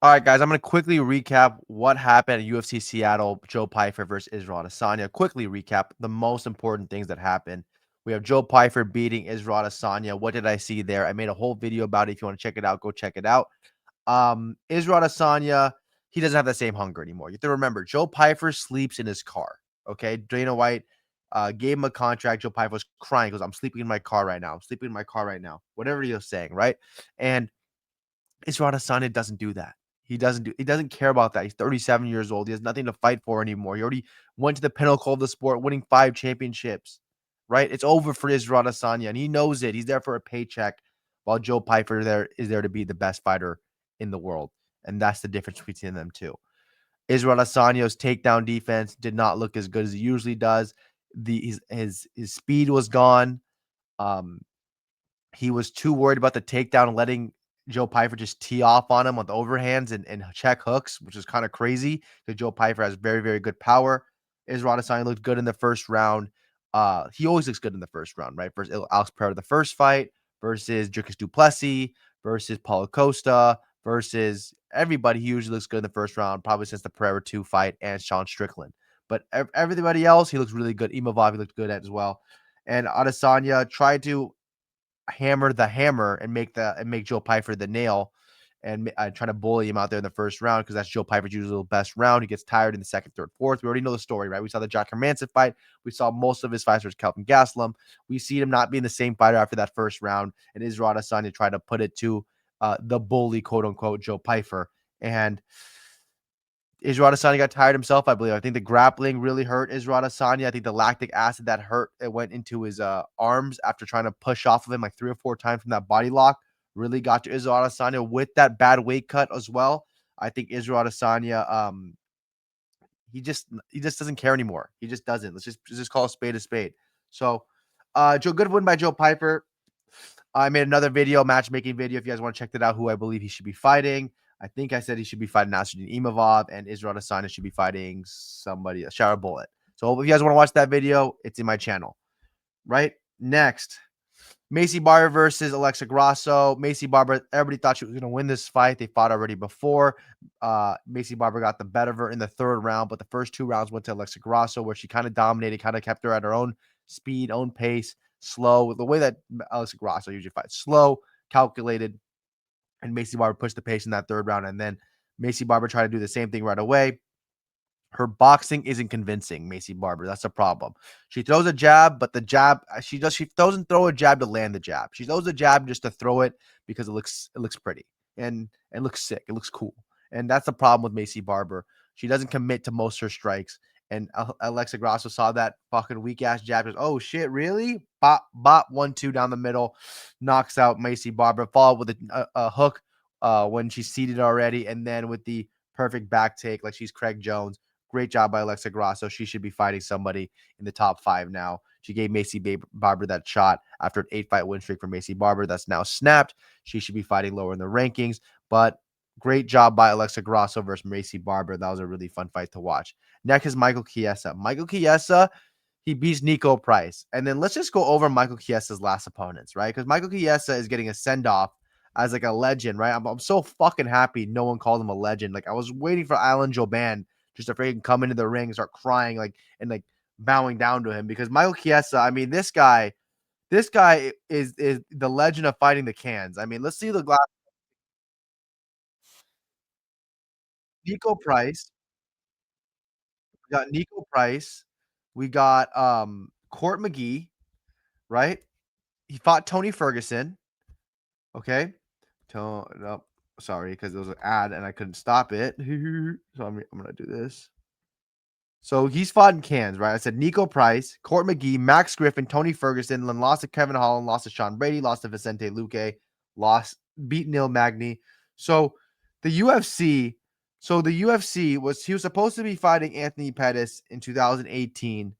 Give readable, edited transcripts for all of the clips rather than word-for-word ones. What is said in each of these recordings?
All right, guys, I'm going to quickly recap what happened at UFC Seattle, Joe Pyfer versus Israel Adesanya. Quickly recap the most important things that happened. We have Joe Pyfer beating Israel Adesanya. What did I see there? I made a whole video about it. If you want to check it out, go check it out. Israel Adesanya, he doesn't have the same hunger anymore. You have to remember, Joe Pyfer sleeps in his car. Okay, Dana White gave him a contract. Joe Pyfer was crying. He goes, "I'm sleeping in my car right now. I'm sleeping in my car right now." Whatever he was saying, right? And Israel Adesanya doesn't do that. He doesn't care about that. He's 37 years old. He has nothing to fight for anymore. He already went to the pinnacle of the sport, winning 5 championships. Right? It's over for Israel Adesanya, and he knows it. He's there for a paycheck, while Joe Pyfer is there to be the best fighter in the world. And that's the difference between them two. Israel Adesanya's takedown defense did not look as good as it usually does. His speed was gone. Um, he was too worried about the takedown and letting Joe Pyfer just tee off on him with overhands and check hooks, which is kind of crazy because Joe Pyfer has very, very good power. Israel Adesanya looked good in the first round. He always looks good in the first round, right? Versus Alex Pereira, the first fight, versus Dricus Duplessis, versus Paulo Costa, versus everybody. He usually looks good in the first round, probably since the Pereira 2 fight and Sean Strickland. But everybody else, he looks really good. Imavov, he looked good at as well. And Adesanya tried to hammer the hammer and make Joe Pyfer the nail and try to bully him out there in the first round because that's Joe Pyfer's usual best round. He gets tired in the second, third, fourth. We already know the story, right? We saw the Jack Hermanson fight. We saw most of his fights versus Kelvin Gastelum. We see him not being the same fighter after that first round, and Israel Adesanya tried to put it to the bully, quote unquote, Joe Pyfer. And Israel Adesanya got tired himself, I believe. I think the grappling really hurt Israel Adesanya. I think the lactic acid that hurt, it went into his arms after trying to push off of him like 3 or 4 times from that body lock. Really got to Israel Adesanya with that bad weight cut as well. I think Israel Adesanya, he just doesn't care anymore. He just doesn't. Let's just call a spade a spade. So, Joe, good win by Joe Pyfer. I made another video, matchmaking video. If you guys want to check that out, who I believe he should be fighting. I think I said he should be fighting Nasruddin Imavov, and Israel Adesanya should be fighting somebody, a Shower Bullet. So if you guys want to watch that video, it's in my channel. Right? Next, Macy Barber versus Alexa Grasso. Macy Barber, everybody thought she was going to win this fight. They fought already before. Macy Barber got the better of her in the third round, but the first 2 rounds went to Alexa Grasso, where she kind of dominated, kind of kept her at her own speed, own pace, slow. The way that Alexa Grasso usually fights, slow, calculated, and Macy Barber pushed the pace in that third round. And then Macy Barber tried to do the same thing right away. Her boxing isn't convincing, Macy Barber. That's a problem. She throws a jab, but the jab she doesn't throw a jab to land the jab. She throws a jab just to throw it because it looks pretty and looks sick. It looks cool. And that's the problem with Macy Barber. She doesn't commit to most of her strikes. And Alexa Grasso saw that fucking weak ass jab. Goes, oh shit, really? Bop, bop, 1-2 down the middle, knocks out Macy Barber. Followed with a hook when she's seated already, and then with the perfect back take like she's Craig Jones. Great job by Alexa Grasso. She should be fighting somebody in the top 5 now. She gave Macy Barber that shot after an 8-fight win streak for Macy Barber. That's now snapped. She should be fighting lower in the rankings. But great job by Alexa Grasso versus Macy Barber. That was a really fun fight to watch. Next is Michael Chiesa. Michael Chiesa, he beats Nico Price. And then let's just go over Michael Chiesa's last opponents, right? Because Michael Chiesa is getting a send-off as like a legend, right? I'm so fucking happy no one called him a legend. Like I was waiting for Alan Joban just to freaking come into the ring, start crying, like and like bowing down to him because Michael Chiesa. I mean, this guy is the legend of fighting the cans. I mean, let's see the glass. Nico Price. We got Nico Price. We got Court McGee, right? He fought Tony Ferguson. Okay. No, sorry, because there was an ad and I couldn't stop it. So I'm gonna do this. So he's fought in cans, right? I said Nico Price, Court McGee, Max Griffin, Tony Ferguson, then lost to Kevin Holland, lost to Sean Brady, lost to Vicente Luque, beat Neil Magny. So the UFC, he was supposed to be fighting Anthony Pettis in 2018,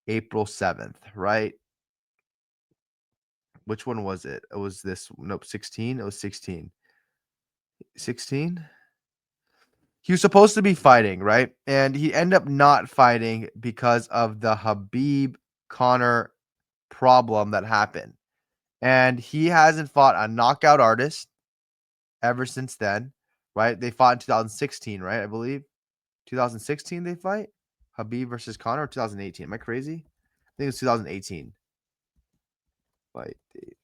April 7th, right? Which one was it? It was this, nope, 16. It was 16. 16? He was supposed to be fighting, right? And he ended up not fighting because of the Habib Connor problem that happened. And he hasn't fought a knockout artist ever since then, right? They fought in 2016, right? I believe 2016 they fight. Habib versus Conor, or 2018. Am I crazy? I think it's 2018. Fight date.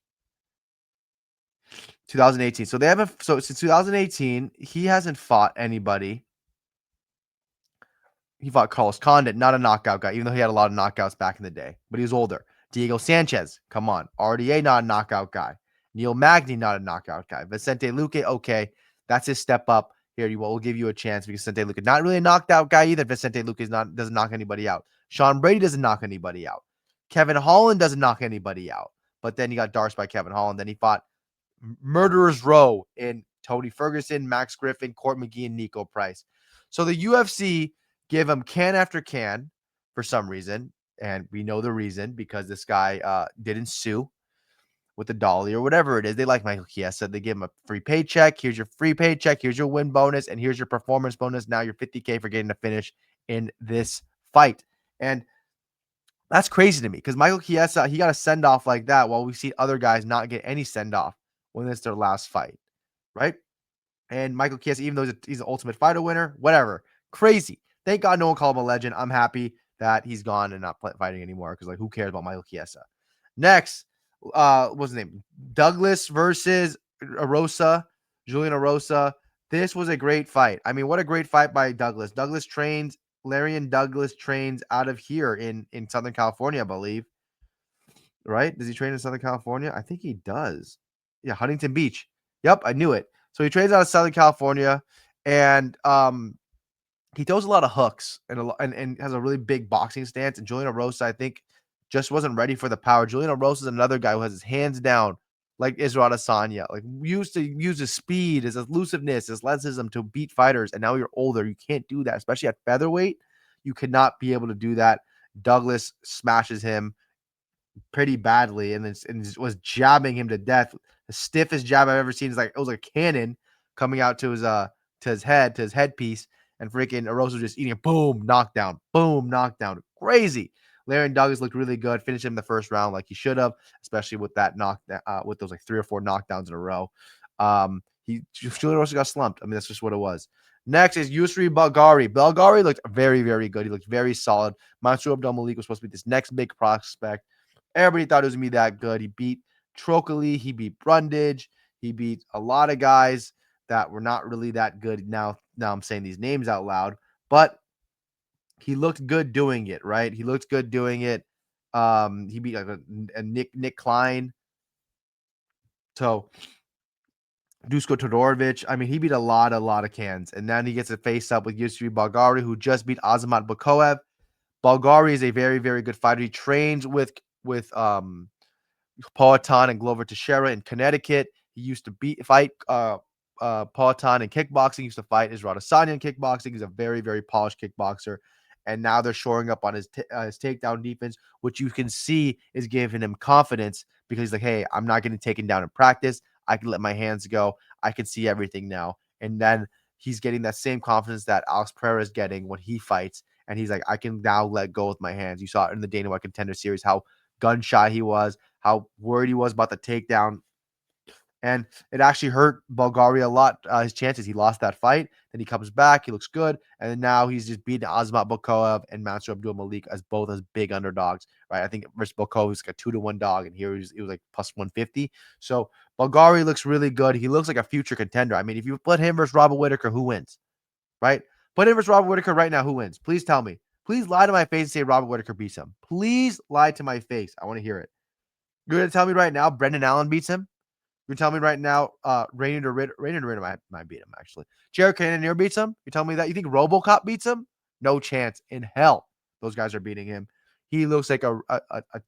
2018. So they haven't. So since 2018, he hasn't fought anybody. He fought Carlos Condit, not a knockout guy, even though he had a lot of knockouts back in the day, but he was older. Diego Sanchez, come on. RDA, not a knockout guy. Neil Magny, not a knockout guy. Vicente Luque, okay, that's his step up. Here, we'll give you a chance because Vicente Luque, not really a knocked out guy either. Vicente Luque doesn't knock anybody out. Sean Brady doesn't knock anybody out. Kevin Holland doesn't knock anybody out. But then he got darced by Kevin Holland. Then he fought Murderers Row in Tony Ferguson, Max Griffin, Court McGee, and Nico Price. So the UFC give him can after can for some reason. And we know the reason because this guy didn't sue with the dolly or whatever it is. They like Michael Chiesa. They give him a free paycheck. Here's your free paycheck. Here's your win bonus. And here's your performance bonus. Now you're $50K for getting to finish in this fight. And that's crazy to me because Michael Chiesa, he got a send off like that while we see other guys not get any send off when it's their last fight, right? And Michael Chiesa, even though he's an Ultimate Fighter winner, whatever, crazy. Thank God no one called him a legend. I'm happy that he's gone and not fighting anymore because, like, who cares about Michael Chiesa? Next, what's his name? Douglas versus Arosa, Julian Arosa. This was a great fight. I mean, what a great fight by Douglas. Larian Douglas trains out of here in Southern California, I believe. Right? Does he train in Southern California? I think he does. Yeah, Huntington Beach. Yep, I knew it. So he trains out of Southern California, and he throws a lot of hooks and has a really big boxing stance. And Julian Arosa, I think, just wasn't ready for the power. Julian Arosa is another guy who has his hands down, like Israel Adesanya, like used to use his speed, his elusiveness, his athleticism to beat fighters. And now you're older. You can't do that, especially at featherweight. You cannot be able to do that. Douglas smashes him pretty badly and was jabbing him to death. The stiffest jab I've ever seen. Is like it was like a cannon coming out to his headpiece, and freaking Arosa just eating a boom knockdown. Crazy. Larian Douglas looked really good. Finished him in the first round like he should have, especially with that with those like 3 or 4 knockdowns in a row. Julian Arosa got slumped. I mean, that's just what it was. Next is Yousri Belgaroui. Belgaroui looked very, very good. He looked very solid. Mansour Abdul-Malik was supposed to be this next big prospect. Everybody thought it was going to be that good. He beat Trocoli. He beat Brundage. He beat a lot of guys that were not really that good. Now I'm saying these names out loud, but he looked good doing it, right? He looked good doing it. He beat like a Nick Klein. So Dusko Todorovic. I mean, he beat a lot of cans. And then he gets to face up with Yousri Belgaroui, who just beat Azamat Bakoev. Belgaroui is a very, very good fighter. He trains with Powhatan and Glover Teixeira in Connecticut. He used to fight Powhatan in kickboxing. He used to fight Israel Adesanya in kickboxing. He's a very, very polished kickboxer. And now they're shoring up on his takedown defense, which you can see is giving him confidence because he's like, hey, I'm not getting taken down in practice. I can let my hands go. I can see everything now. And then he's getting that same confidence that Alex Pereira is getting when he fights. And he's like, I can now let go with my hands. You saw it in the Dana White Contender Series, how gun shy he was, how worried he was about the takedown. And it actually hurt Belgaroui a lot, his chances. He lost that fight. Then he comes back. He looks good. And then now he's just beating Azamat Bakoev and Mansour Abdul-Malik as big underdogs, right? I think versus Bakoev was like a 2-1 dog, and here it was like plus 150. So Belgaroui looks really good. He looks like a future contender. I mean, if you put him versus Robert Whittaker, who wins, right? Put him versus Robert Whittaker right now, who wins? Please tell me. Please lie to my face and say Robert Whittaker beats him. Please lie to my face. I want to hear it. You're going to tell me right now Brendan Allen beats him? You're telling me right now, Rainier might beat him, actually. Jared Cannonier beats him? You're telling me that? You think RoboCop beats him? No chance in hell those guys are beating him. He looks like a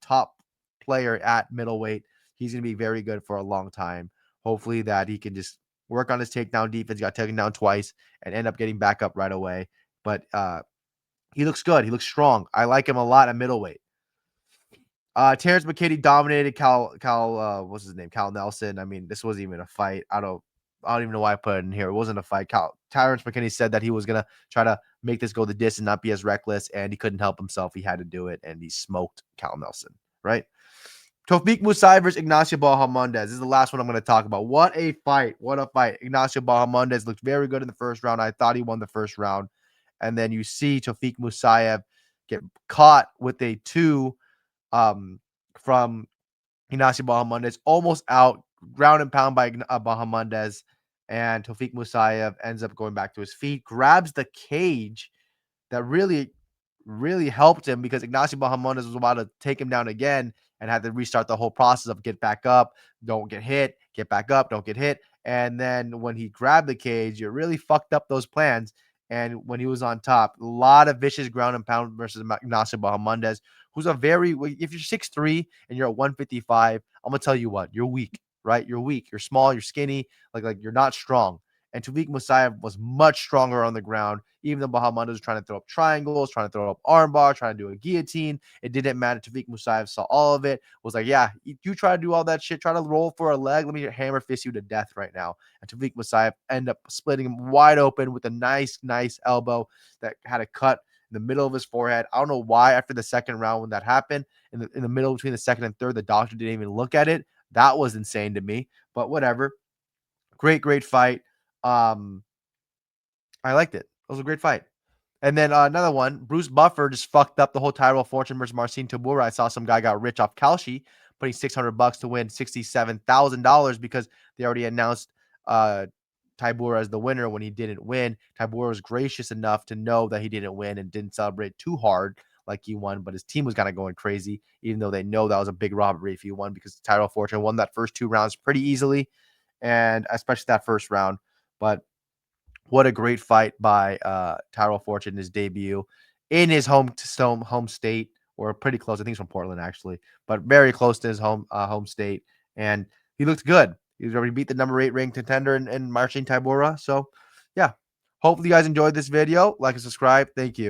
top player at middleweight. He's going to be very good for a long time. Hopefully that he can just work on his takedown defense. He got taken down twice and end up getting back up right away. But he looks good. He looks strong. I like him a lot at middleweight. Terrence McKinney dominated what's his name? Cal Nelson. I mean, this wasn't even a fight. I don't even know why I put it in here. It wasn't a fight. Terrence McKinney said that he was gonna try to make this go the distance and not be as reckless, and he couldn't help himself. He had to do it, and he smoked Cal Nelson, right? Tofik Musayev versus Ignacio Bahamondes. This is the last one I'm going to talk about. What a fight. What a fight. Ignacio Bahamondes looked very good in the first round. I thought he won the first round. And then you see Tofik Musayev get caught with a two from Ignacio Bahamondes, almost out, ground and pound by Bahamondes. And Tofik Musayev ends up going back to his feet, grabs the cage that really helped him because Ignacio Bahamondes was about to take him down again and had to restart the whole process of get back up, don't get hit, get back up, don't get hit. And then when he grabbed the cage, it really fucked up those plans. And when he was on top, a lot of vicious ground and pound versus Ignacio Bahamondes, who's a very, if you're 6'3" and you're at 155, I'm going to tell you what, you're weak, right? You're weak. You're small, you're skinny, like you're not strong. And Tariq Musayev was much stronger on the ground, even though Bahamondes was trying to throw up triangles, trying to throw up armbar, trying to do a guillotine. It didn't matter. Tariq Musayev saw all of it, was like, yeah, you try to do all that shit, try to roll for a leg, let me hammer fist you to death right now. And Tariq Musayev ended up splitting him wide open with a nice elbow that had a cut in the middle of his forehead. I don't know why after the second round when that happened, in the middle between the second and third, the doctor didn't even look at it. That was insane to me, but whatever. Great fight. Um, I liked it. It was a great fight. And then another one, Bruce Buffer just fucked up the whole Tyrell Fortune versus Marcin Tybura. I saw some guy got rich off Kalshi, putting $600 to win $67,000 because they already announced Tybura as the winner when he didn't win. Tybura was gracious enough to know that he didn't win and didn't celebrate too hard like he won, but his team was kind of going crazy, even though they know that was a big robbery if he won because Tyrell Fortune won that first two rounds pretty easily, and especially that first round. But what a great fight by Tyrell Fortune in his debut in his home state, or pretty close. I think he's from Portland actually, but very close to his home state. And he looked good. He's already beat the number 8 ranked contender in Marcin Tybura. So yeah, hopefully you guys enjoyed this video. Like and subscribe. Thank you.